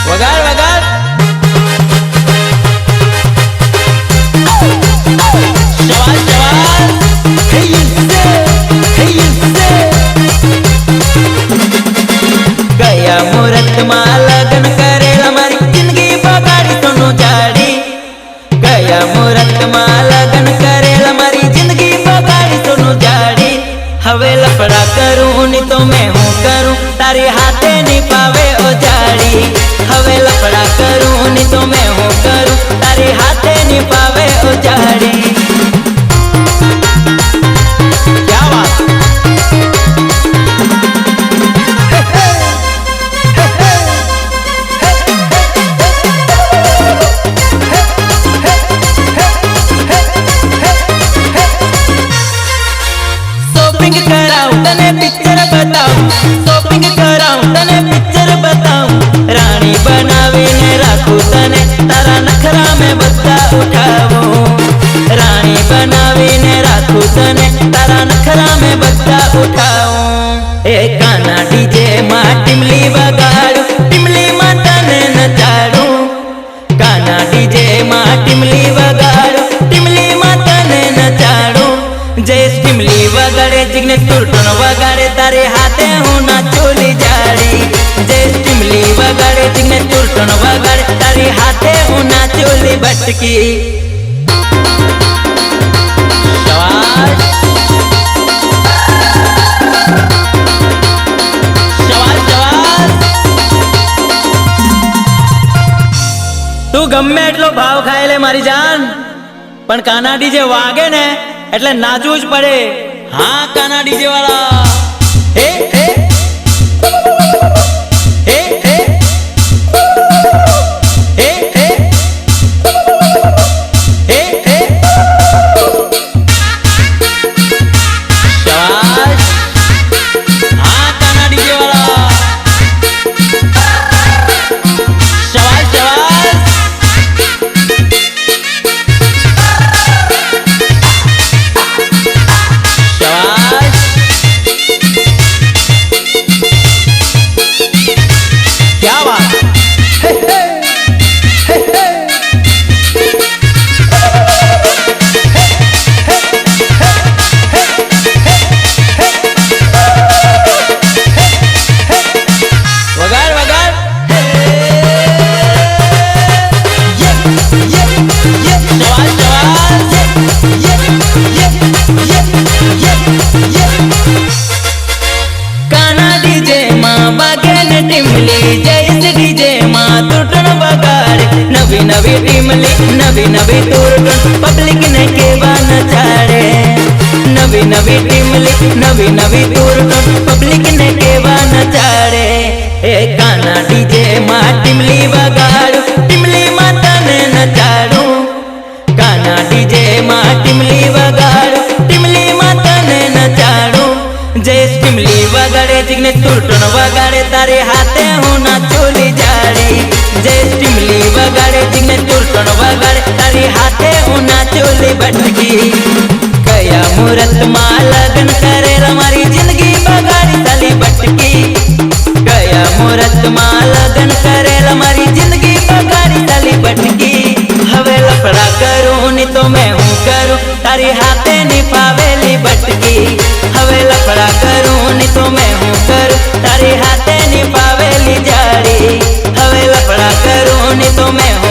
वगाड़ वगाड़ शवाल शवाल गया मुहूर्त में लगन करेला मारी जिंदगी बगाड़ी सोनू जाड़ी गया मुहूर्त में लगन करेला मारी जिंदगी बगाड़ी सोनू जाड़ी हवे लफड़ा करूं नी तो मैं हूँ करूं तारे हाथे नहीं पावे ओ जाड़ी हवे लफड़ा करूं नी तो मैं हूँ करूं तारे हाथे नहीं पावे ओ जाड़ी क्या बात शॉपिंग कराऊं तने पिक्चर बताऊं शॉपिंग कराऊं तने पिक्चर बताऊं रानी बनावीने राखूं तने तारा नखरा में बच्चा उठाऊं रानी बनावीने राखूं तने तारा नखरा में बच्चा उठाऊं ए गाना डीजे मां टिमली वगाड़ूं टिमली मां तने नचाड़ूं गाना डीजे मां टिमली वगाड़ूं टिमली मां तने नचाड़ूं जय टिमली वगाड़े जिग्ने तुरटन वगाड़े तारे हाथे हूँ ना चोली जाड़ी जय टिमली वगाड़े जिग्ने तुरटन वगाड़े तारे हाथे हूँ ना चोली बटकी शाबाश शाबाश शाबाश तू गम्मे એટલો ભાવ ખાય લે મારી જાન પણ કાના ડીજે વાગે ને એટલે નાચવું જ પડે હા કાના ડીજે વાળા હે હે હે હે હે હે હે હે શાબાશ હા કાના ડીજે વાળા શાબાશ શાબાશ क्या बात हे हे हे हे वगाड़ वगाड़ सवाल काना डीजे मां बागन टिमली जैसे डीजे मां तुरटन वगाड़े नवी नवी टिमली नवी नवी तुरटन पब्लिक ने केवा नचाड़े नवी नवी टिमली नवी नवी तुरटन पब्लिक ने केवा नचाड़े ए काना डीजे मां टिमली वगाड़ू टिमली मां तने नचाड़ू काना डीजे मां टिमली वगाड़ू टिमली मां तने नचाड़ू जय टिमली वगाड़े जिग्ने तुरटन वगाड़े तारे हाथे हूँ ना चोली जाड़ी जय टिमली वगाड़े जिग्ने तुरटन वगाड़े तारे हाथे हूँ ना चोली बटकी गया मुहूर्त मां लगन करे हमारी जिंदगी बगाड़ी साली बटकी गया मुहूर्त मां लगन करे हमारी जिंदगी बगाड़ी साली बटकी हवे लफड़ा करूं नी तो मैं हूँ करूं तारी हाथे नहीं पावेली बटकी हवे लफड़ा करूं नी तो मैं हूँ करूं तारे हाथे नहीं पावेली जाड़ी हवे लफड़ा करूं नी तो मैं हूँ